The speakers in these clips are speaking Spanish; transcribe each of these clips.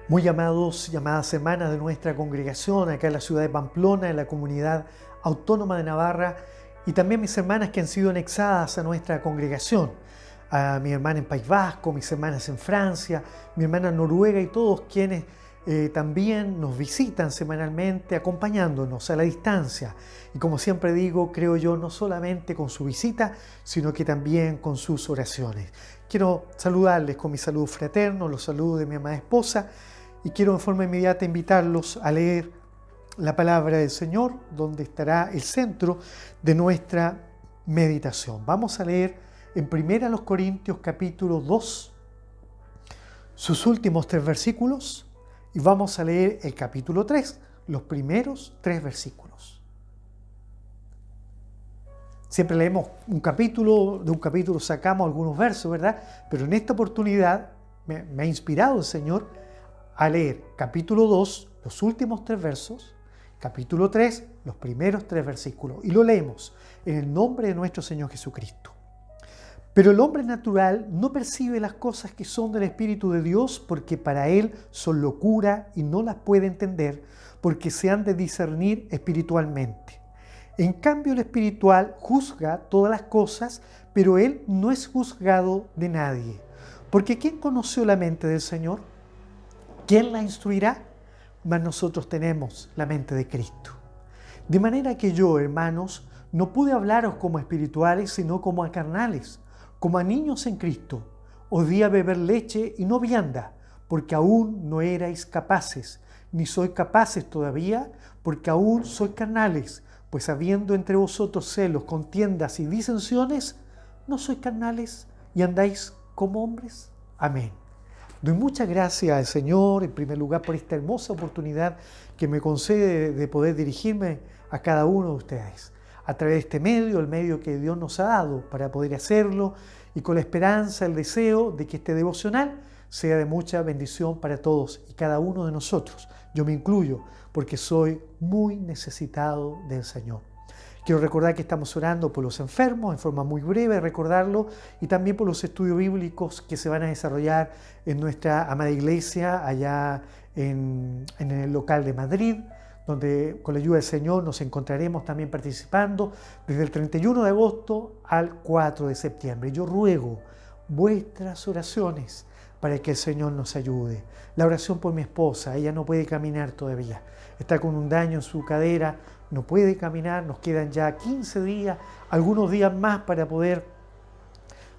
Muy llamados y llamadas hermanas de nuestra congregación acá en la ciudad de Pamplona, en la comunidad autónoma de Navarra, y también mis hermanas que han sido anexadas a nuestra congregación, a mi hermana en País Vasco, mis hermanas en Francia, mi hermana en Noruega y todos quienes también nos visitan semanalmente acompañándonos a la distancia. Y como siempre digo, creo yo, no solamente con su visita, sino que también con sus oraciones. Quiero saludarles con mi saludo fraterno, los saludos de mi amada esposa, y quiero de forma inmediata invitarlos a leer la palabra del Señor, donde estará el centro de nuestra meditación. Vamos a leer en 1 Corintios capítulo 2, sus últimos 3 versículos, y vamos a leer el capítulo 3, los primeros 3 versículos. Siempre leemos un capítulo, de un capítulo sacamos algunos versos, ¿verdad? Pero en esta oportunidad me ha inspirado el Señor a leer capítulo 2, los últimos 3 versos, capítulo 3, los primeros 3 versículos. Y lo leemos en el nombre de nuestro Señor Jesucristo. Pero el hombre natural no percibe las cosas que son del Espíritu de Dios, porque para él son locura y no las puede entender, porque se han de discernir espiritualmente. En cambio, el espiritual juzga todas las cosas, pero él no es juzgado de nadie. Porque ¿quién conoció la mente del Señor? ¿Quién la instruirá? Mas nosotros tenemos la mente de Cristo. De manera que yo, hermanos, no pude hablaros como espirituales, sino como a carnales, como a niños en Cristo. Os di a beber leche y no vianda, porque aún no erais capaces, ni sois capaces todavía, porque aún sois carnales. Pues habiendo entre vosotros celos, contiendas y disensiones, ¿no sois carnales y andáis como hombres? Amén. Doy muchas gracias al Señor, en primer lugar, por esta hermosa oportunidad que me concede de poder dirigirme a cada uno de ustedes a través de este medio, el medio que Dios nos ha dado para poder hacerlo, y con la esperanza, el deseo de que este devocional sea de mucha bendición para todos y cada uno de nosotros. Yo me incluyo porque soy muy necesitado del Señor. Quiero recordar que estamos orando por los enfermos, en forma muy breve, recordarlo, y también por los estudios bíblicos que se van a desarrollar en nuestra amada iglesia allá en el local de Madrid, donde con la ayuda del Señor nos encontraremos también participando desde el 31 de agosto al 4 de septiembre. Yo ruego vuestras oraciones para que el Señor nos ayude. La oración por mi esposa, ella no puede caminar todavía, está con un daño en su cadera, no puede caminar, nos quedan ya 15 días, algunos días más para poder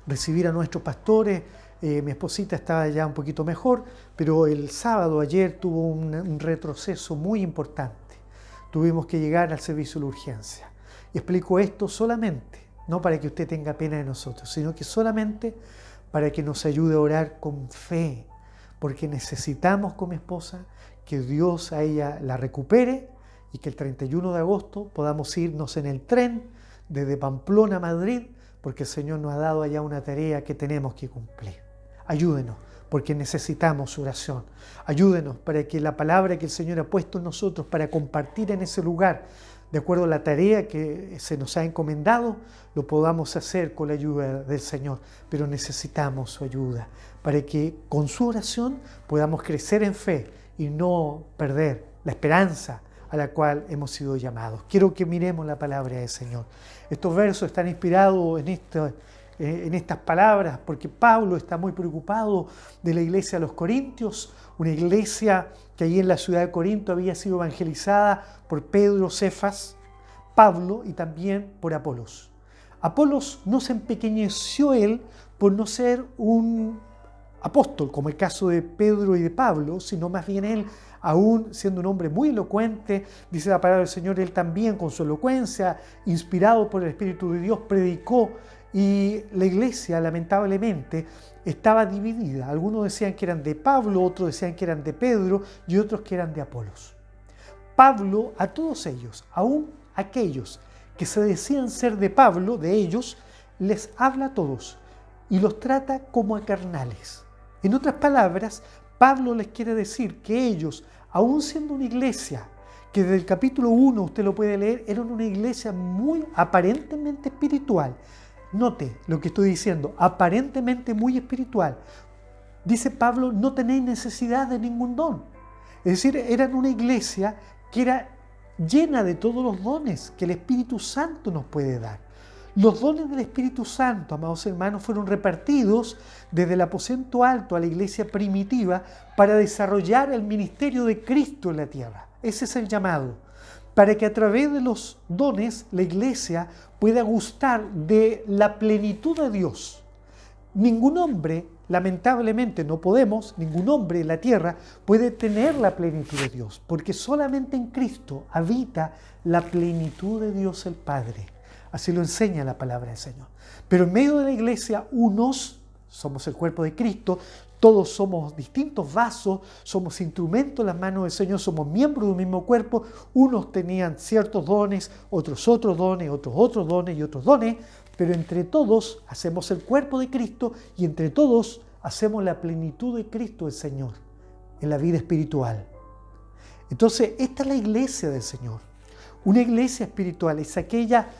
recibir a nuestros pastores. Mi esposita estaba ya un poquito mejor, pero el sábado, ayer, tuvo un retroceso muy importante. Tuvimos que llegar al servicio de urgencia. Y explico esto solamente, no para que usted tenga pena de nosotros, sino que solamente para que nos ayude a orar con fe, porque necesitamos con mi esposa que Dios a ella la recupere y que el 31 de agosto podamos irnos en el tren desde Pamplona a Madrid, porque el Señor nos ha dado allá una tarea que tenemos que cumplir. Ayúdenos, porque necesitamos su oración. Ayúdenos para que la palabra que el Señor ha puesto en nosotros para compartir en ese lugar, de acuerdo a la tarea que se nos ha encomendado, lo podamos hacer con la ayuda del Señor. Pero necesitamos su ayuda para que con su oración podamos crecer en fe y no perder la esperanza a la cual hemos sido llamados. Quiero que miremos la palabra del Señor. Estos versos están inspirados en estas palabras porque Pablo está muy preocupado de la iglesia de los Corintios, una iglesia que allí en la ciudad de Corinto había sido evangelizada por Pedro, Cefas, Pablo y también por Apolos. Apolos no se empequeñeció él por no ser un apóstol, como el caso de Pedro y de Pablo, sino más bien él, aún siendo un hombre muy elocuente, dice la palabra del Señor, él también con su elocuencia, inspirado por el Espíritu de Dios, predicó, y la iglesia lamentablemente estaba dividida. Algunos decían que eran de Pablo, otros decían que eran de Pedro y otros que eran de Apolos. Pablo a todos ellos, aún aquellos que se decían ser de Pablo, de ellos, les habla a todos y los trata como a carnales. En otras palabras, Pablo les quiere decir que ellos, aún siendo una iglesia, que desde el capítulo 1 usted lo puede leer, eran una iglesia muy aparentemente espiritual. Note lo que estoy diciendo, aparentemente muy espiritual. dice Pablo, no tenéis necesidad de ningún don. Es decir, eran una iglesia que era llena de todos los dones que el Espíritu Santo nos puede dar. Los dones del Espíritu Santo, amados hermanos, fueron repartidos desde el aposento alto a la iglesia primitiva para desarrollar el ministerio de Cristo en la tierra. Ese es el llamado, para que a través de los dones la iglesia pueda gustar de la plenitud de Dios. Ningún hombre, lamentablemente no podemos, ningún hombre en la tierra puede tener la plenitud de Dios, porque solamente en Cristo habita la plenitud de Dios el Padre. Así lo enseña la palabra del Señor. Pero en medio de la iglesia, unos somos el cuerpo de Cristo, todos somos distintos vasos, somos instrumentos en las manos del Señor, somos miembros de un mismo cuerpo. Unos tenían ciertos dones, otros otros dones, otros dones y otros dones, pero entre todos hacemos el cuerpo de Cristo y entre todos hacemos la plenitud de Cristo el Señor en la vida espiritual. Entonces, esta es la iglesia del Señor. Una iglesia espiritual es aquella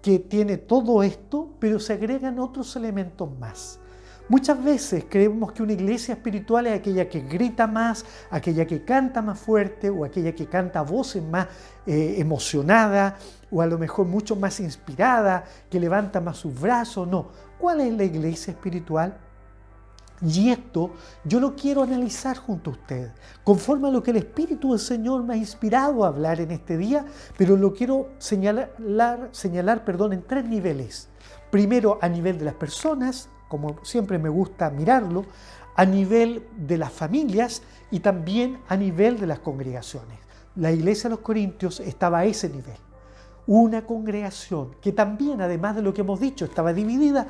que tiene todo esto, pero se agregan otros elementos más. Muchas veces creemos que una iglesia espiritual es aquella que grita más, aquella que canta más fuerte o aquella que canta a voces más emocionada o a lo mejor mucho más inspirada, que levanta más sus brazos. No. ¿Cuál es la iglesia espiritual? Y esto yo lo quiero analizar junto a usted, conforme a lo que el Espíritu del Señor me ha inspirado a hablar en este día, pero lo quiero señalar en tres niveles. Primero, a nivel de las personas, como siempre me gusta mirarlo, a nivel de las familias y también a nivel de las congregaciones. La iglesia de los Corintios estaba a ese nivel. Una congregación que también, además de lo que hemos dicho, estaba dividida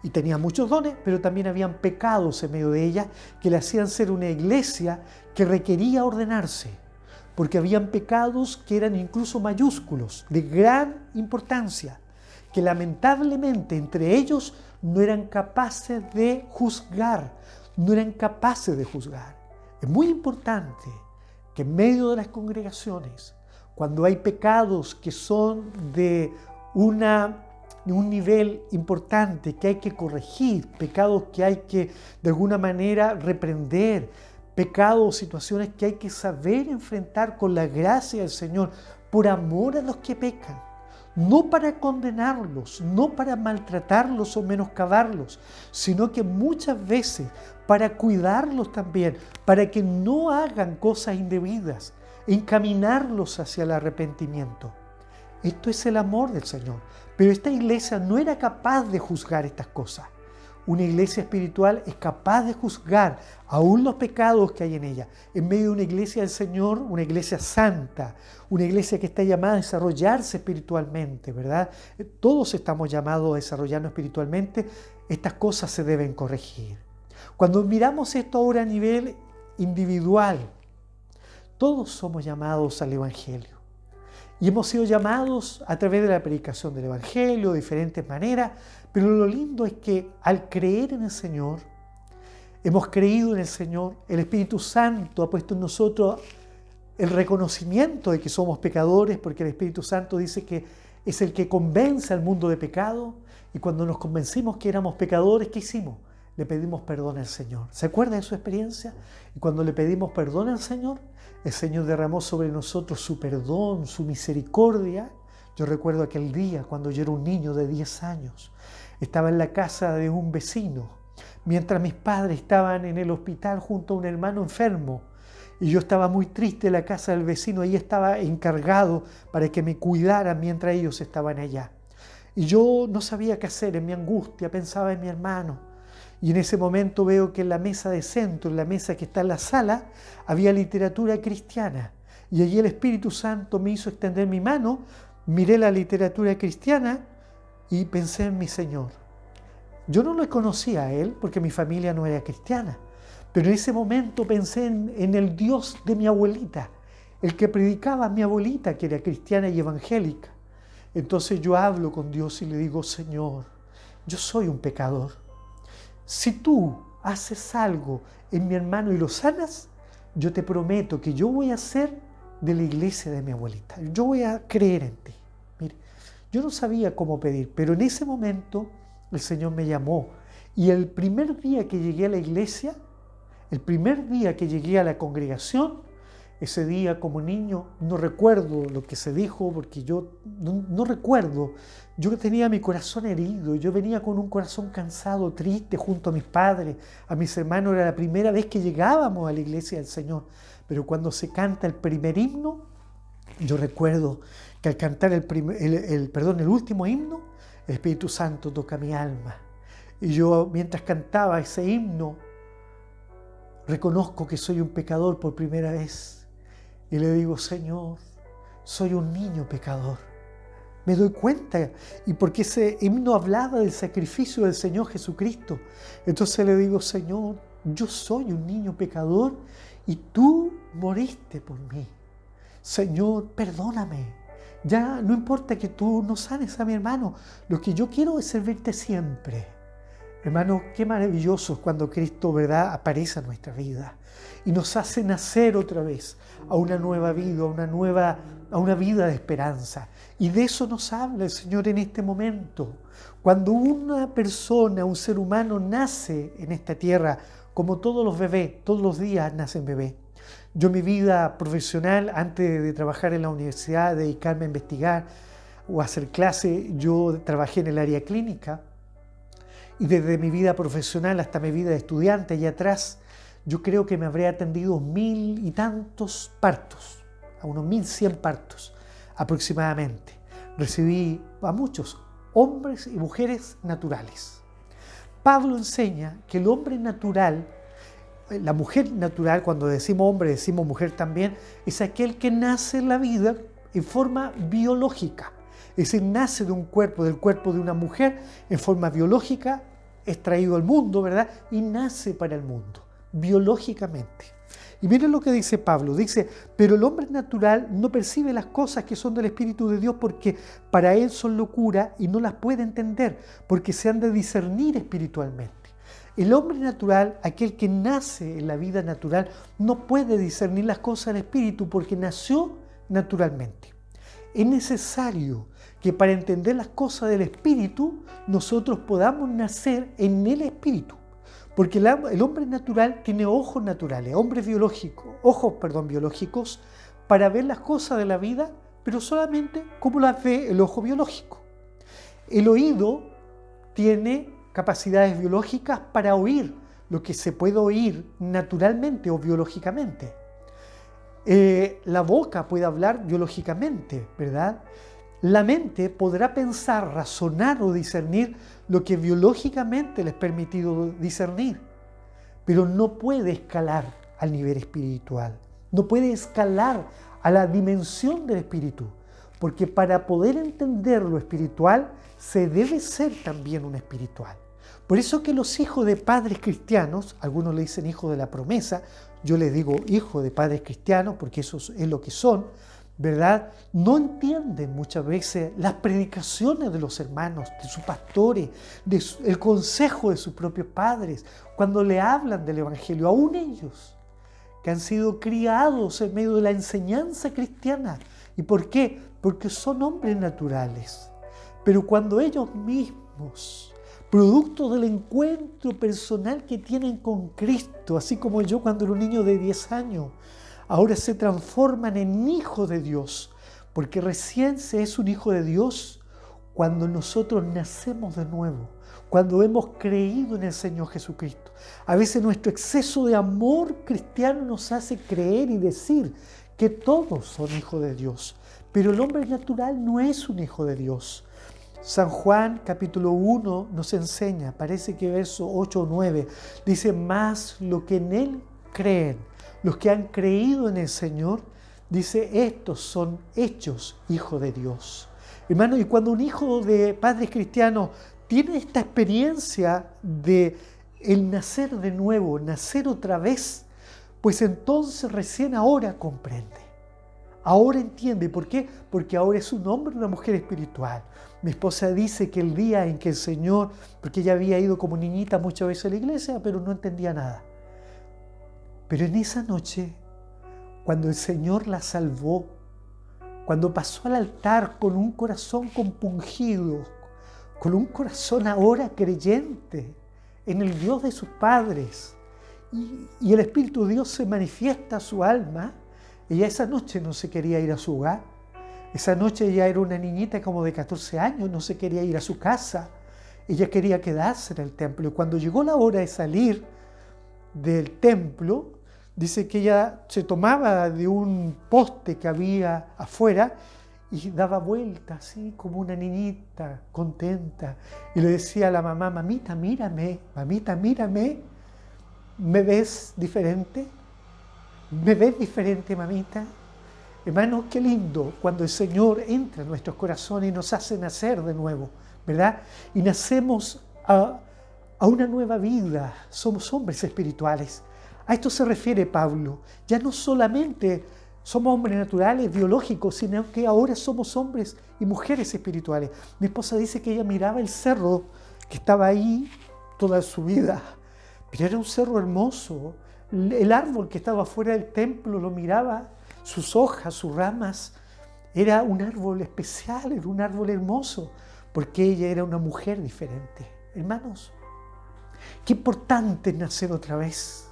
y tenía muchos dones, pero también habían pecados en medio de ella que le hacían ser una iglesia que requería ordenarse, porque habían pecados que eran incluso mayúsculos, de gran importancia, que lamentablemente entre ellos no eran capaces de juzgar, Es muy importante que en medio de las congregaciones, cuando hay pecados que son de un nivel importante que hay que corregir, pecados que hay que de alguna manera reprender, pecados o situaciones que hay que saber enfrentar con la gracia del Señor por amor a los que pecan, no para condenarlos, no para maltratarlos o menoscabarlos, sino que muchas veces para cuidarlos también, para que no hagan cosas indebidas, encaminarlos hacia el arrepentimiento. Esto es el amor del Señor. Pero esta iglesia no era capaz de juzgar estas cosas. Una iglesia espiritual es capaz de juzgar aún los pecados que hay en ella. En medio de una iglesia del Señor, una iglesia santa, una iglesia que está llamada a desarrollarse espiritualmente, ¿verdad? Todos estamos llamados a desarrollarnos espiritualmente. Estas cosas se deben corregir. Cuando miramos esto ahora a nivel individual, todos somos llamados al Evangelio. Y hemos sido llamados a través de la predicación del Evangelio de diferentes maneras, pero lo lindo es que al creer en el Señor, hemos creído en el Señor, el Espíritu Santo ha puesto en nosotros el reconocimiento de que somos pecadores, porque el Espíritu Santo dice que es el que convence al mundo de pecado, y cuando nos convencimos que éramos pecadores, ¿qué hicimos? Le pedimos perdón al Señor. ¿Se acuerda de su experiencia? Y cuando le pedimos perdón al Señor, el Señor derramó sobre nosotros su perdón, su misericordia. Yo recuerdo aquel día cuando yo era un niño de 10 años. Estaba en la casa de un vecino, mientras mis padres estaban en el hospital junto a un hermano enfermo. Y yo estaba muy triste en la casa del vecino. Ahí estaba encargado para que me cuidaran mientras ellos estaban allá. Y yo no sabía qué hacer en mi angustia, pensaba en mi hermano. Y en ese momento veo que en la mesa de centro, en la mesa que está en la sala, había literatura cristiana. Y allí el Espíritu Santo me hizo extender mi mano, miré la literatura cristiana y pensé en mi Señor. Yo no lo conocía a Él porque mi familia no era cristiana, pero en ese momento pensé en el Dios de mi abuelita, el que predicaba a mi abuelita, que era cristiana y evangélica. Entonces yo hablo con Dios y le digo: Señor, yo soy un pecador. Si tú haces algo en mi hermano y lo sanas, yo te prometo que yo voy a ser de la iglesia de mi abuelita. Yo voy a creer en ti. Mire, yo no sabía cómo pedir, pero en ese momento el Señor me llamó. Y el primer día que llegué a la iglesia, El primer día que llegué a la congregación, ese día como niño, no recuerdo lo que se dijo, porque yo no recuerdo. Yo tenía mi corazón herido, yo venía con un corazón cansado, triste, junto a mis padres, a mis hermanos. Era la primera vez que llegábamos a la iglesia del Señor. Pero cuando se canta el primer himno, yo recuerdo que al cantar el último himno, el Espíritu Santo toca mi alma. Y yo, mientras cantaba ese himno, reconozco que soy un pecador por primera vez. Y le digo, Señor, soy un niño pecador. Me doy cuenta, y porque ese himno hablaba del sacrificio del Señor Jesucristo. Entonces le digo, Señor, yo soy un niño pecador y tú moriste por mí. Señor, perdóname. Ya no importa que tú no sanes a mi hermano. Lo que yo quiero es servirte siempre. Hermano, qué maravilloso es cuando Cristo, ¿verdad?, aparece en nuestra vida y nos hace nacer otra vez a una nueva vida, a una vida de esperanza. Y de eso nos habla el Señor en este momento. Cuando una persona, un ser humano nace en esta tierra, como todos los bebés, todos los días nacen bebés. Yo en mi vida profesional, antes de trabajar en la universidad, dedicarme a investigar o a hacer clase, yo trabajé en el área clínica. Y desde mi vida profesional hasta mi vida de estudiante allá atrás, yo creo que me habré atendido 1000 y tantos partos, a unos 1100 partos aproximadamente. Recibí a muchos hombres y mujeres naturales. Pablo enseña que el hombre natural, la mujer natural, cuando decimos hombre, decimos mujer también, es aquel que nace en la vida en forma biológica. Es decir, nace de un cuerpo, del cuerpo de una mujer, en forma biológica, es traído al mundo, ¿verdad? Y nace para el mundo, biológicamente. Y miren lo que dice Pablo, dice, pero el hombre natural no percibe las cosas que son del Espíritu de Dios porque para él son locura y no las puede entender, porque se han de discernir espiritualmente. El hombre natural, aquel que nace en la vida natural, no puede discernir las cosas del Espíritu porque nació naturalmente. Es necesario que para entender las cosas del Espíritu, nosotros podamos nacer en el Espíritu. Porque el hombre natural tiene ojos naturales, ojos biológicos, para ver las cosas de la vida, pero solamente como las ve el ojo biológico. El oído tiene capacidades biológicas para oír lo que se puede oír naturalmente o biológicamente. La boca puede hablar biológicamente, ¿verdad? La mente podrá pensar, razonar o discernir lo que biológicamente le es permitido discernir, pero no puede escalar al nivel espiritual, no puede escalar a la dimensión del espíritu, porque para poder entender lo espiritual se debe ser también un espiritual. Por eso que los hijos de padres cristianos, algunos le dicen hijos de la promesa, yo les digo hijos de padres cristianos porque eso es lo que son, ¿verdad? No entienden muchas veces las predicaciones de los hermanos, de sus pastores, el consejo de sus propios padres, cuando le hablan del Evangelio, aún ellos, que han sido criados en medio de la enseñanza cristiana. ¿Y por qué? Porque son hombres naturales. Pero cuando ellos mismos, producto del encuentro personal que tienen con Cristo, así como yo cuando era un niño de 10 años, ahora se transforman en hijos de Dios, porque recién se es un hijo de Dios cuando nosotros nacemos de nuevo, cuando hemos creído en el Señor Jesucristo. A veces nuestro exceso de amor cristiano nos hace creer y decir que todos son hijos de Dios, pero el hombre natural no es un hijo de Dios. San Juan capítulo 1 nos enseña, parece que verso 8 o 9, dice, más lo que en Él creen, los que han creído en el Señor, dice, estos son hechos hijos de Dios. Hermano, y cuando un hijo de padres cristianos tiene esta experiencia de el nacer de nuevo, nacer otra vez, pues entonces recién ahora comprende. Ahora entiende. ¿Por qué? Porque ahora es un hombre y una mujer espiritual. Mi esposa dice que el día en que el Señor, porque ella había ido como niñita muchas veces a la iglesia, pero no entendía nada. Pero en esa noche, cuando el Señor la salvó, cuando pasó al altar con un corazón compungido, con un corazón ahora creyente en el Dios de sus padres, y el Espíritu de Dios se manifiesta a su alma. Ella esa noche no se quería ir a su hogar. Esa noche ella era una niñita como de 14 años, no se quería ir a su casa. Ella quería quedarse en el templo. Y cuando llegó la hora de salir del templo, dice que ella se tomaba de un poste que había afuera y daba vueltas así como una niñita contenta. Y le decía a la mamá: mamita, mírame, mamita, mírame. ¿Me ves diferente? ¿Me ves diferente, mamita? Hermanos, qué lindo cuando el Señor entra en nuestros corazones y nos hace nacer de nuevo, ¿verdad? Y nacemos a una nueva vida. Somos hombres espirituales. A esto se refiere Pablo. Ya no solamente somos hombres naturales, biológicos, sino que ahora somos hombres y mujeres espirituales. Mi esposa dice que ella miraba el cerro que estaba ahí toda su vida, pero era un cerro hermoso. El árbol que estaba fuera del templo lo miraba, sus hojas, sus ramas. Era un árbol especial, era un árbol hermoso, porque ella era una mujer diferente. Hermanos, qué importante es nacer otra vez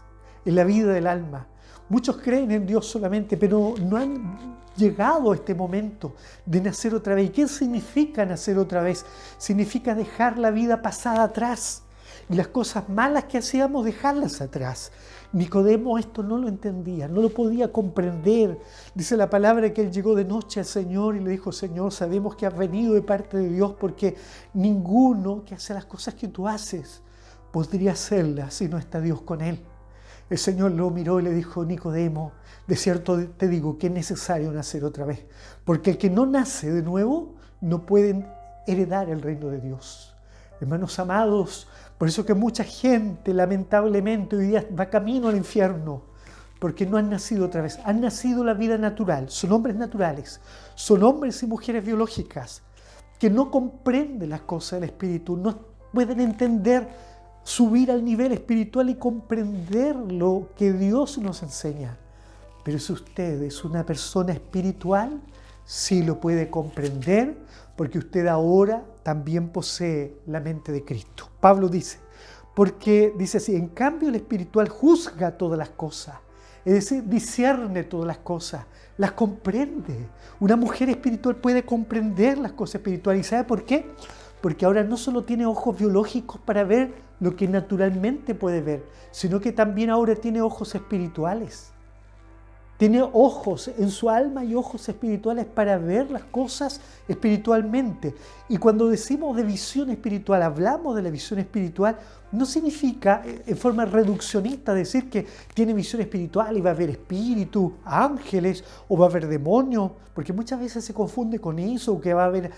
en la vida del alma. Muchos creen en Dios solamente, pero no han llegado a este momento de nacer otra vez. ¿Y qué significa nacer otra vez? Significa dejar la vida pasada atrás y las cosas malas que hacíamos, dejarlas atrás. Nicodemo esto no lo entendía, no lo podía comprender. Dice la palabra que él llegó de noche al Señor y le dijo: Señor, sabemos que has venido de parte de Dios, porque ninguno que hace las cosas que tú haces podría hacerlas si no está Dios con él. El Señor lo miró y le dijo: Nicodemo, de cierto te digo que es necesario nacer otra vez, porque el que no nace de nuevo no puede heredar el reino de Dios. Hermanos amados, por eso que mucha gente lamentablemente hoy día va camino al infierno, porque no han nacido otra vez. Han nacido la vida natural, son hombres naturales, son hombres y mujeres biológicas que no comprenden las cosas del Espíritu, no pueden entender, subir al nivel espiritual y comprender lo que Dios nos enseña. Pero si usted es una persona espiritual, sí lo puede comprender, porque usted ahora también posee la mente de Cristo. Pablo dice, porque dice así: en cambio el espiritual juzga todas las cosas, es decir, discierne todas las cosas, las comprende. Una mujer espiritual puede comprender las cosas espirituales. ¿Y sabe por qué? Porque ahora no solo tiene ojos biológicos para ver lo que naturalmente puede ver, sino que también ahora tiene ojos espirituales. Tiene ojos en su alma y ojos espirituales para ver las cosas espiritualmente. Y cuando decimos de visión espiritual, hablamos de la visión espiritual, no significa en forma reduccionista decir que tiene visión espiritual y va a haber espíritus, ángeles o va a haber demonios, porque muchas veces se confunde con eso, que va a haber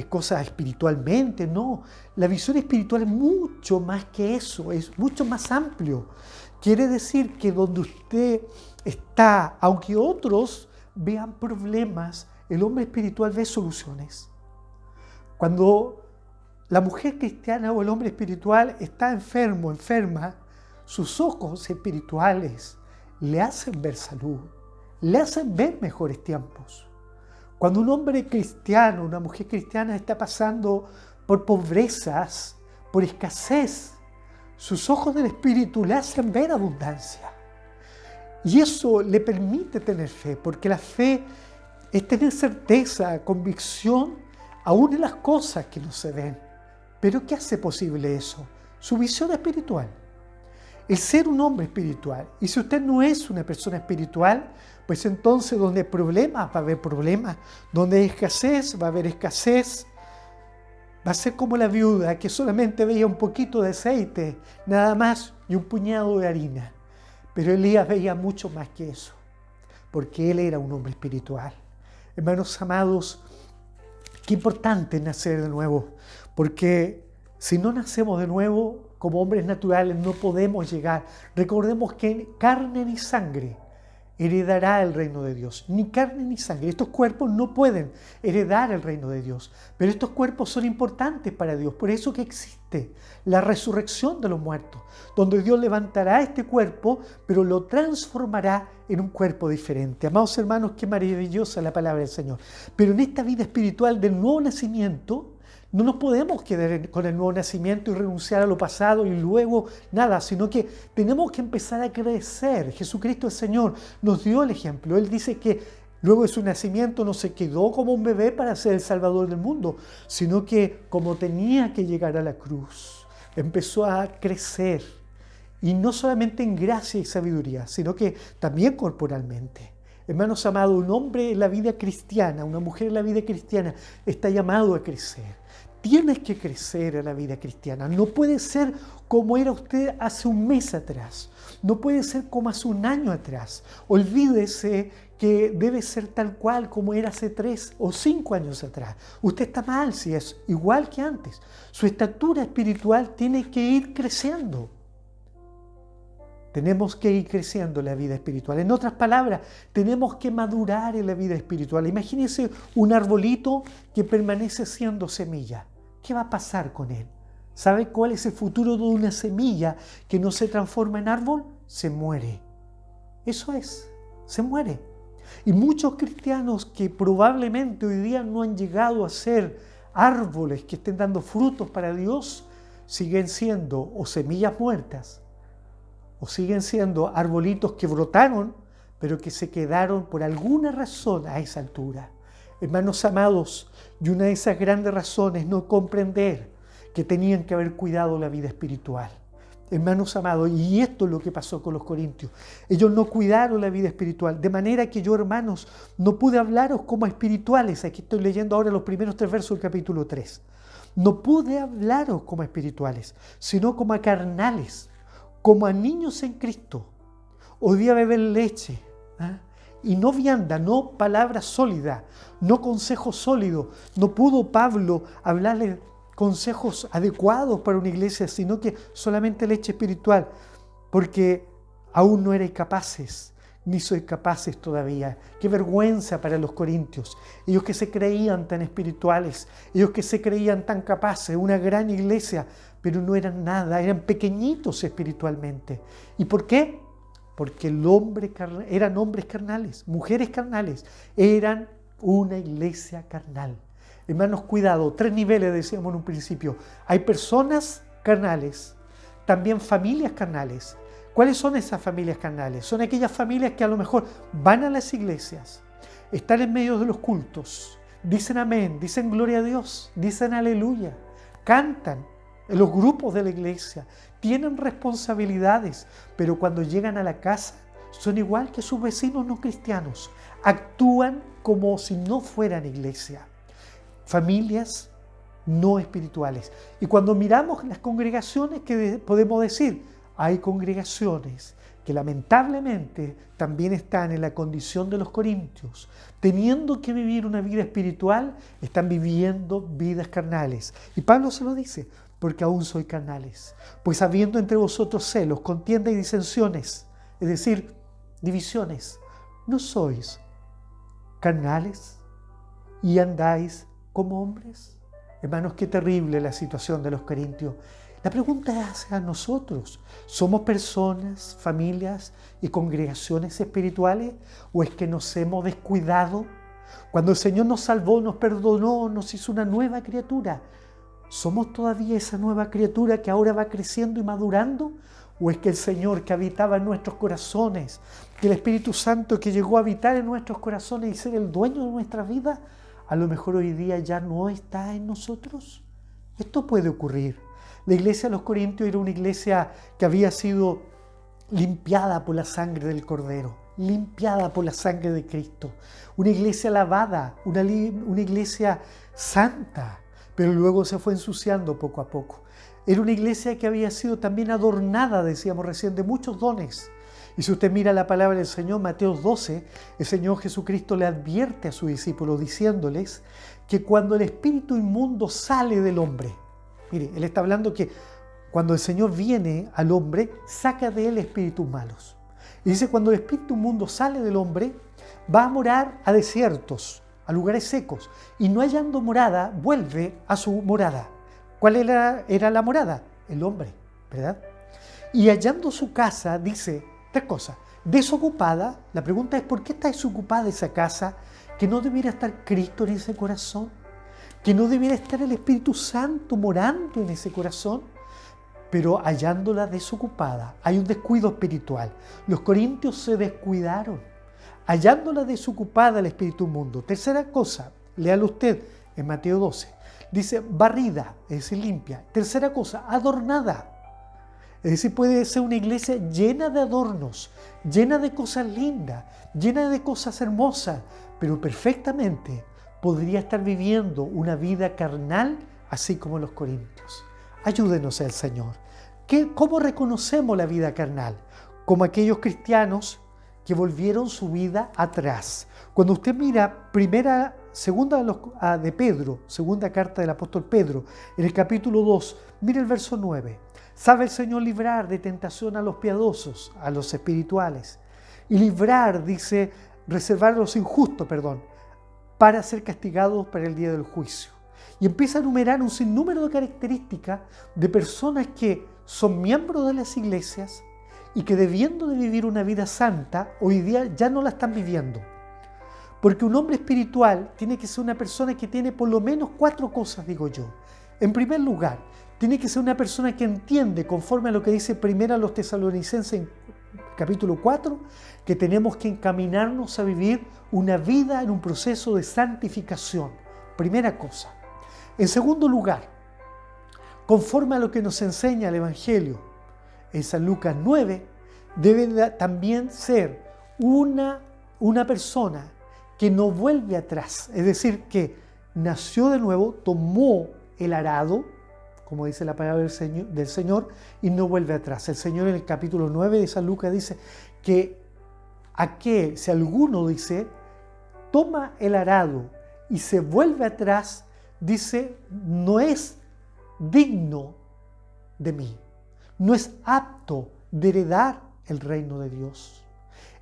cosas espiritualmente. No, la visión espiritual es mucho más que eso, es mucho más amplio. Quiere decir que donde usted está, aunque otros vean problemas, el hombre espiritual ve soluciones. Cuando la mujer cristiana o el hombre espiritual está enfermo, enferma, sus ojos espirituales le hacen ver salud, le hacen ver mejores tiempos. Cuando un hombre cristiano, una mujer cristiana está pasando por pobrezas, por escasez, sus ojos del espíritu le hacen ver abundancia. Y eso le permite tener fe, porque la fe es tener certeza, convicción, aún en las cosas que no se ven. Pero ¿qué hace posible eso? Su visión espiritual. El ser un hombre espiritual. Y si usted no es una persona espiritual, pues entonces donde hay problemas va a haber problemas, donde hay escasez va a haber escasez. Va a ser como la viuda que solamente veía un poquito de aceite, nada más, y un puñado de harina. Pero Elías veía mucho más que eso, porque él era un hombre espiritual. Hermanos amados, qué importante es nacer de nuevo, porque si no nacemos de nuevo, como hombres naturales, no podemos llegar. Recordemos que carne ni sangre heredará el reino de Dios. Ni carne ni sangre. Estos cuerpos no pueden heredar el reino de Dios. Pero estos cuerpos son importantes para Dios. Por eso que existe la resurrección de los muertos, donde Dios levantará este cuerpo, pero lo transformará en un cuerpo diferente. Amados hermanos, qué maravillosa la palabra del Señor. Pero en esta vida espiritual del nuevo nacimiento, No nos podemos quedar con el nuevo nacimiento y renunciar a lo pasado y luego nada, sino que tenemos que empezar a crecer. Jesucristo el Señor nos dio el ejemplo. Él dice que luego de su nacimiento no se quedó como un bebé para ser el Salvador del mundo, sino que como tenía que llegar a la cruz, empezó a crecer. Y no solamente en gracia y sabiduría, sino que también corporalmente. Hermanos amados, un hombre en la vida cristiana, una mujer en la vida cristiana está llamado a crecer. Tienes que crecer en la vida cristiana. No puede ser como era usted hace un mes atrás. No puede ser como hace un año atrás. Olvídese que debe ser tal cual como era hace 3 o 5 años atrás. Usted está mal si es igual que antes. Su estatura espiritual tiene que ir creciendo. Tenemos que ir creciendo en la vida espiritual. En otras palabras, tenemos que madurar en la vida espiritual. Imagínense un arbolito que permanece siendo semilla. ¿Qué va a pasar con él? ¿Sabe cuál es el futuro de una semilla que no se transforma en árbol? Se muere. Eso es, se muere. Y muchos cristianos que probablemente hoy día no han llegado a ser árboles que estén dando frutos para Dios, siguen siendo o semillas muertas, o siguen siendo arbolitos que brotaron, pero que se quedaron por alguna razón a esa altura. Hermanos amados, y una de esas grandes razones no comprender que tenían que haber cuidado la vida espiritual. Hermanos amados, y esto es lo que pasó con los corintios. Ellos no cuidaron la vida espiritual, de manera que yo, hermanos, no pude hablaros como espirituales. Aquí estoy leyendo ahora los primeros 3 versos del capítulo 3. No pude hablaros como espirituales, sino como a carnales, como a niños en Cristo. Hoy día beber leche, y no vianda, no palabra sólida, no consejo sólido. No pudo Pablo hablarle consejos adecuados para una iglesia, sino que solamente leche espiritual, porque aún no erais capaces, ni sois capaces todavía. Qué vergüenza para los corintios, ellos que se creían tan espirituales, ellos que se creían tan capaces, una gran iglesia, pero no eran nada, eran pequeñitos espiritualmente. ¿Y por qué? Porque eran hombres carnales, mujeres carnales, eran una iglesia carnal. Hermanos, cuidado, 3 niveles decíamos en un principio. Hay personas carnales, también familias carnales. ¿Cuáles son esas familias carnales? Son aquellas familias que a lo mejor van a las iglesias, están en medio de los cultos, dicen amén, dicen gloria a Dios, dicen aleluya, cantan en los grupos de la iglesia, tienen responsabilidades, pero cuando llegan a la casa son igual que sus vecinos no cristianos, actúan como si no fueran iglesia. Familias no espirituales. Y cuando miramos las congregaciones, ¿qué podemos decir? Hay congregaciones que lamentablemente también están en la condición de los corintios, teniendo que vivir una vida espiritual, están viviendo vidas carnales. Y Pablo se lo dice, porque aún sois carnales, pues habiendo entre vosotros celos, contienda y disensiones, es decir, divisiones, ¿no sois carnales y andáis como hombres? Hermanos, qué terrible la situación de los corintios. La pregunta es hacia nosotros. ¿Somos personas, familias y congregaciones espirituales? ¿O es que nos hemos descuidado? Cuando el Señor nos salvó, nos perdonó, nos hizo una nueva criatura, ¿somos todavía esa nueva criatura que ahora va creciendo y madurando? ¿O es que el Señor que habitaba en nuestros corazones, que el Espíritu Santo que llegó a habitar en nuestros corazones y ser el dueño de nuestra vida, a lo mejor hoy día ya no está en nosotros? Esto puede ocurrir. La iglesia de los Corintios era una iglesia que había sido limpiada por la sangre del Cordero, limpiada por la sangre de Cristo. Una iglesia lavada, una iglesia santa, pero luego se fue ensuciando poco a poco. Era una iglesia que había sido también adornada, decíamos recién, de muchos dones. Y si usted mira la palabra del Señor, Mateo 12, el Señor Jesucristo le advierte a sus discípulos diciéndoles que cuando el espíritu inmundo sale del hombre, mire, Él está hablando que cuando el Señor viene al hombre, saca de él espíritus malos. Y dice, cuando el espíritu inmundo sale del hombre, va a morar a desiertos, a lugares secos, y no hallando morada, vuelve a su morada. ¿Cuál era la morada? El hombre, ¿verdad? Y hallando su casa, dice 3 cosas. Desocupada, la pregunta es, ¿por qué está desocupada esa casa? ¿Que no debiera estar Cristo en ese corazón? que no debiera estar el Espíritu Santo morando en ese corazón, pero hallándola desocupada. Hay un descuido espiritual. Los corintios se descuidaron, hallándola desocupada el espíritu inmundo. Tercera cosa, léalo usted en Mateo 12. Dice barrida, es decir, limpia. Tercera cosa, adornada. Es decir, puede ser una iglesia llena de adornos, llena de cosas lindas, llena de cosas hermosas, pero perfectamente podría estar viviendo una vida carnal, así como los corintios. Ayúdenos el Señor. ¿Cómo reconocemos la vida carnal? Como aquellos cristianos que volvieron su vida atrás. Cuando usted mira segunda de Pedro, segunda carta del apóstol Pedro, en el capítulo 2, mire el verso 9. Sabe el Señor librar de tentación a los piadosos, a los espirituales. Y librar, dice, reservar a los injustos, para ser castigados para el día del juicio. Y empieza a enumerar un sinnúmero de características de personas que son miembros de las iglesias y que debiendo de vivir una vida santa, hoy día ya no la están viviendo. Porque un hombre espiritual tiene que ser una persona que tiene por lo menos 4 cosas, digo yo. En primer lugar, tiene que ser una persona que entiende, conforme a lo que dice primero a los Tesalonicenses en capítulo 4, que tenemos que encaminarnos a vivir una vida en un proceso de santificación. Primera cosa. En segundo lugar, conforme a lo que nos enseña el Evangelio en San Lucas 9, debe también ser una persona que no vuelve atrás, es decir, que nació de nuevo, tomó el arado, como dice la palabra del Señor, y no vuelve atrás. El Señor en el capítulo 9 de San Lucas dice que si alguno dice, toma el arado y se vuelve atrás, dice, no es digno de mí, no es apto de heredar el reino de Dios.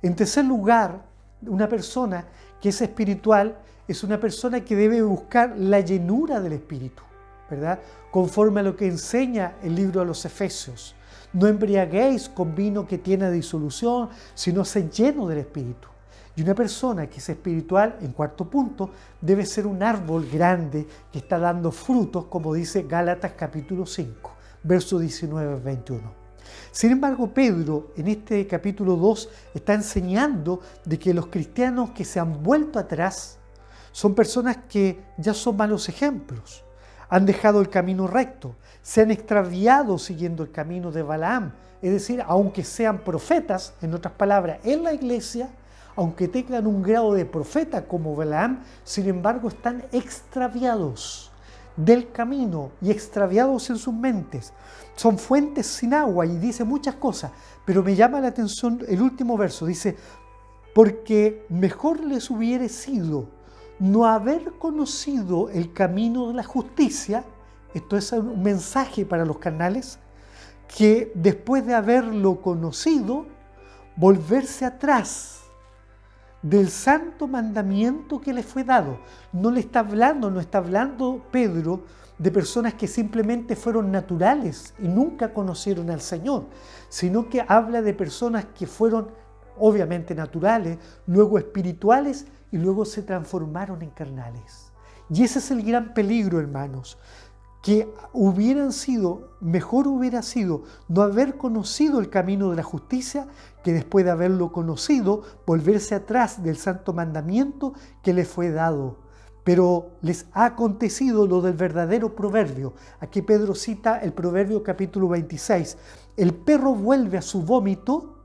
En tercer lugar, una persona que es espiritual es una persona que debe buscar la llenura del Espíritu, ¿verdad? Conforme a lo que enseña el libro de los Efesios. No embriaguéis con vino que tiene disolución, sino sed lleno del Espíritu. Y una persona que es espiritual, en cuarto punto, debe ser un árbol grande que está dando frutos, como dice Gálatas capítulo 5, versos 19 al 21. Sin embargo, Pedro en este capítulo 2 está enseñando de que los cristianos que se han vuelto atrás son personas que ya son malos ejemplos. Han dejado el camino recto, se han extraviado siguiendo el camino de Balaam. Es decir, aunque sean profetas, en otras palabras, en la iglesia, aunque tengan un grado de profeta como Balaam, sin embargo están extraviados del camino y extraviados en sus mentes. Son fuentes sin agua y dice muchas cosas, pero me llama la atención el último verso. Dice, porque mejor les hubiera sido no haber conocido el camino de la justicia, esto es un mensaje para los carnales, que después de haberlo conocido, volverse atrás del santo mandamiento que le fue dado. No está hablando Pedro de personas que simplemente fueron naturales y nunca conocieron al Señor, sino que habla de personas que fueron obviamente naturales, luego espirituales y luego se transformaron en carnales. Y ese es el gran peligro, hermanos, que mejor hubiera sido no haber conocido el camino de la justicia que después de haberlo conocido, volverse atrás del santo mandamiento que les fue dado. Pero les ha acontecido lo del verdadero proverbio. Aquí Pedro cita el proverbio capítulo 26. El perro vuelve a su vómito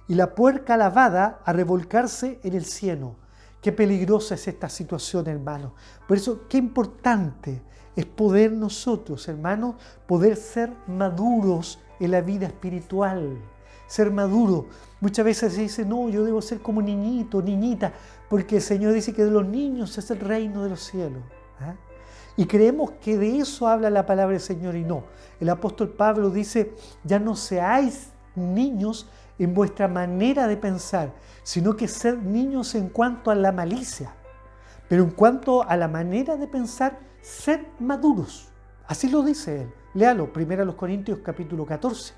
y la puerca lavada a revolcarse en el cieno. Qué peligrosa es esta situación, hermanos. Por eso, qué importante es poder nosotros, hermanos, poder ser maduros en la vida espiritual. Ser maduro. Muchas veces se dice, no, yo debo ser como niñito, niñita, porque el Señor dice que de los niños es el reino de los cielos. Y creemos que de eso habla la palabra del Señor y no. El apóstol Pablo dice, ya no seáis niños en vuestra manera de pensar, sino que ser niños en cuanto a la malicia. Pero en cuanto a la manera de pensar, sed maduros. Así lo dice él. Léalo, 1 Corintios capítulo 14.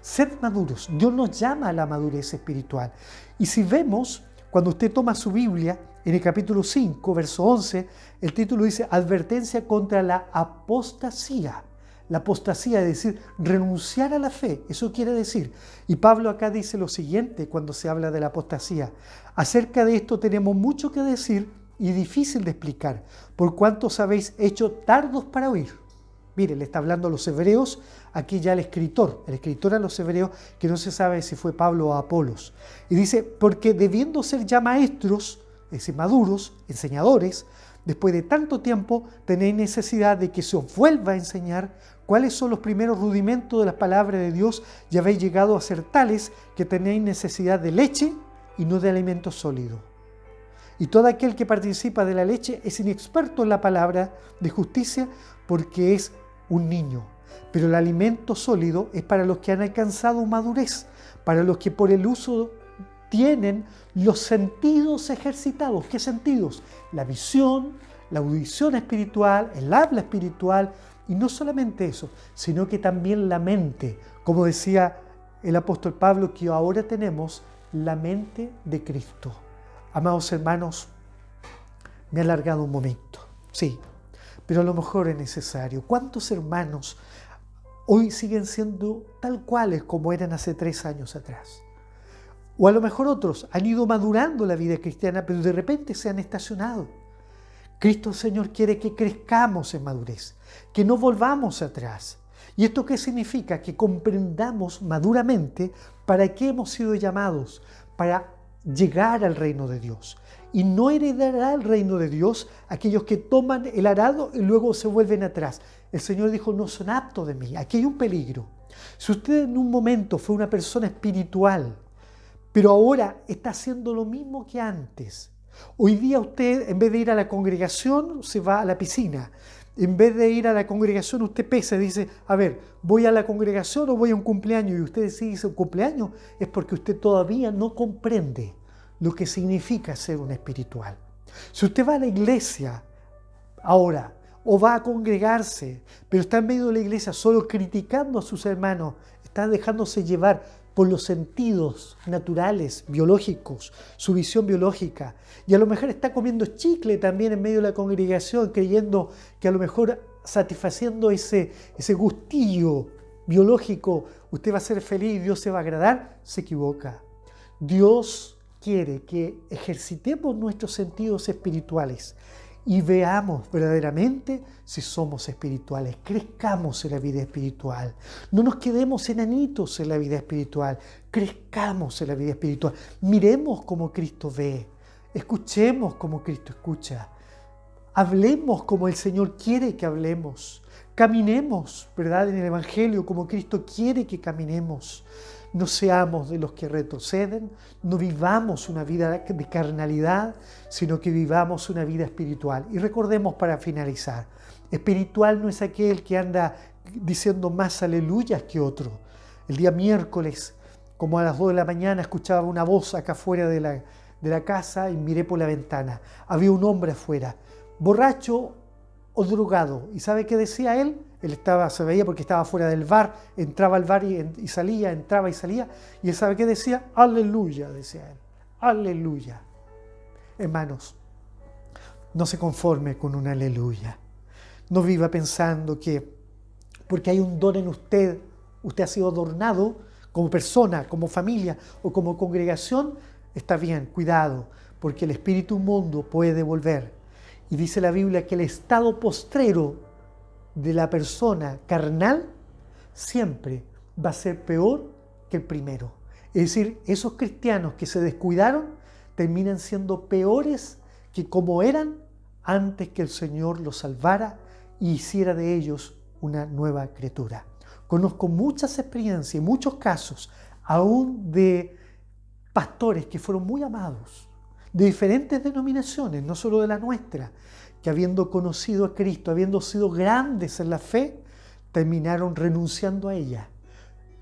Sed maduros. Dios nos llama a la madurez espiritual. Y si vemos, cuando usted toma su Biblia, En el capítulo 5, verso 11, el título dice advertencia contra la apostasía. La apostasía es decir, renunciar a la fe, eso quiere decir. Y Pablo acá dice lo siguiente cuando se habla de la apostasía. Acerca de esto tenemos mucho que decir y difícil de explicar, por cuanto os habéis hecho tardos para oír. Mire, le está hablando a los hebreos, aquí ya el escritor a los hebreos, que no se sabe si fue Pablo o Apolos. Y dice, porque debiendo ser ya maestros, es decir, maduros, enseñadores, después de tanto tiempo tenéis necesidad de que se os vuelva a enseñar cuáles son los primeros rudimentos de las palabras de Dios y habéis llegado a ser tales que tenéis necesidad de leche y no de alimento sólido. Y todo aquel que participa de la leche es inexperto en la palabra de justicia porque es un niño. Pero el alimento sólido es para los que han alcanzado madurez, para los que por el uso tienen los sentidos ejercitados. ¿Qué sentidos? La visión, la audición espiritual, el habla espiritual, y no solamente eso, sino que también la mente. Como decía el apóstol Pablo, que ahora tenemos la mente de Cristo. Amados hermanos, me he alargado un momento, sí, pero a lo mejor es necesario. ¿Cuántos hermanos hoy siguen siendo tal cuales como eran hace 3 años atrás? O a lo mejor otros han ido madurando la vida cristiana, pero de repente se han estacionado. Cristo, Señor, quiere que crezcamos en madurez, que no volvamos atrás. ¿Y esto qué significa? Que comprendamos maduramente para qué hemos sido llamados, para llegar al reino de Dios. Y no heredará el reino de Dios aquellos que toman el arado y luego se vuelven atrás. El Señor dijo, no son aptos de mí. Aquí hay un peligro. Si usted en un momento fue una persona espiritual, pero ahora está haciendo lo mismo que antes. Hoy día usted, en vez de ir a la congregación, se va a la piscina. En vez de ir a la congregación, usted pesa y dice, a ver, ¿voy a la congregación o voy a un cumpleaños? Y usted decide un cumpleaños, es porque usted todavía no comprende lo que significa ser un espiritual. Si usted va a la iglesia ahora, o va a congregarse, pero está en medio de la iglesia solo criticando a sus hermanos, está dejándose llevar por los sentidos naturales, biológicos, su visión biológica. Y a lo mejor está comiendo chicle también en medio de la congregación, creyendo que a lo mejor satisfaciendo ese gustillo biológico, usted va a ser feliz y Dios se va a agradar, se equivoca. Dios quiere que ejercitemos nuestros sentidos espirituales y veamos verdaderamente si somos espirituales, crezcamos en la vida espiritual. No nos quedemos enanitos en la vida espiritual, crezcamos en la vida espiritual. Miremos como Cristo ve, escuchemos como Cristo escucha, hablemos como el Señor quiere que hablemos, caminemos, ¿verdad?, en el Evangelio como Cristo quiere que caminemos. No seamos de los que retroceden, no vivamos una vida de carnalidad, sino que vivamos una vida espiritual. Y recordemos para finalizar, espiritual no es aquel que anda diciendo más aleluyas que otro. El día miércoles, como a las 2 de la mañana, escuchaba una voz acá afuera de la casa y miré por la ventana. Había un hombre afuera, borracho o drogado. ¿Y sabe qué decía él? Él se veía porque estaba fuera del bar, entraba al bar y salía, entraba y salía. Y él sabe qué decía, aleluya, decía él, aleluya. Hermanos, no se conforme con un aleluya. No viva pensando que porque hay un don en usted, usted ha sido adornado como persona, como familia o como congregación, está bien, cuidado, porque el espíritu inmundo puede volver. Y dice la Biblia que el estado postrero de la persona carnal siempre va a ser peor que el primero. Es decir, esos cristianos que se descuidaron terminan siendo peores que como eran antes que el Señor los salvara y hiciera de ellos una nueva criatura. Conozco muchas experiencias y muchos casos, aún de pastores que fueron muy amados, de diferentes denominaciones, no solo de la nuestra, que habiendo conocido a Cristo, habiendo sido grandes en la fe, terminaron renunciando a ella.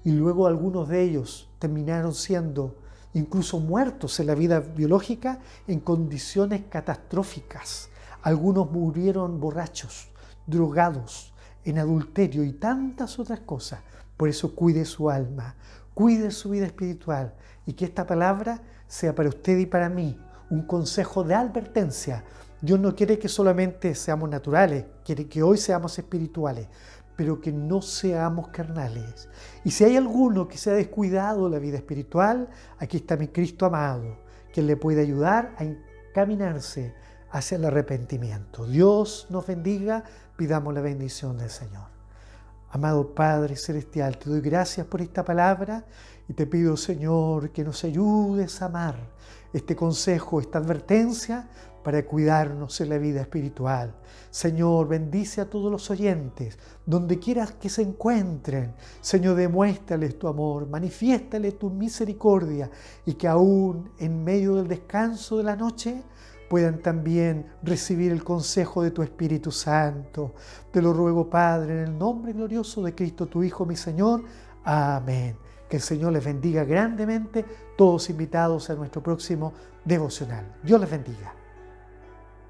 Y luego algunos de ellos terminaron siendo incluso muertos en la vida biológica en condiciones catastróficas. Algunos murieron borrachos, drogados, en adulterio y tantas otras cosas. Por eso cuide su alma, cuide su vida espiritual y que esta palabra sea para usted y para mí un consejo de advertencia. Dios no quiere que solamente seamos naturales, quiere que hoy seamos espirituales, pero que no seamos carnales. Y si hay alguno que se ha descuidado la vida espiritual, aquí está mi Cristo amado, quien le puede ayudar a encaminarse hacia el arrepentimiento. Dios nos bendiga, pidamos la bendición del Señor. Amado Padre Celestial, te doy gracias por esta palabra y te pido, Señor, que nos ayudes a amar este consejo, esta advertencia para cuidarnos en la vida espiritual. Señor, bendice a todos los oyentes, donde quieras que se encuentren. Señor, demuéstrales tu amor, manifiéstales tu misericordia y que aún en medio del descanso de la noche puedan también recibir el consejo de tu Espíritu Santo. Te lo ruego, Padre, en el nombre glorioso de Cristo, tu Hijo, mi Señor. Amén. Que el Señor les bendiga grandemente, todos invitados a nuestro próximo devocional. Dios les bendiga.